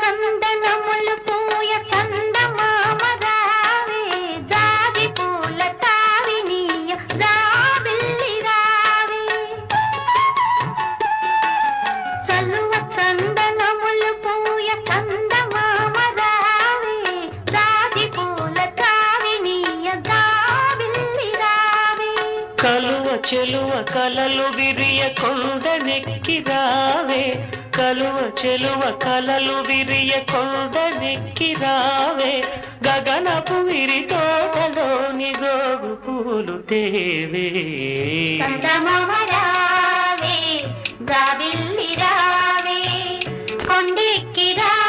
చందనములు పూయ చందమామ రావే జాజి పూల తావినీయ జాబిల్లి రావే చలువ చందనములు పూయ చందమామ రావే జాజి పూల తావినీయ జాబిల్లి రావే కలువ చెలువ కలలు విరియ కొండనెక్కి రావే కలువ చెలువ కలలు విరియ కొండనెక్కి రావే గగనపు విరి తోటలోని గోగు పూలు తేవే చందమామ రావే జాబిల్లి రావే కొండెక్కి రావే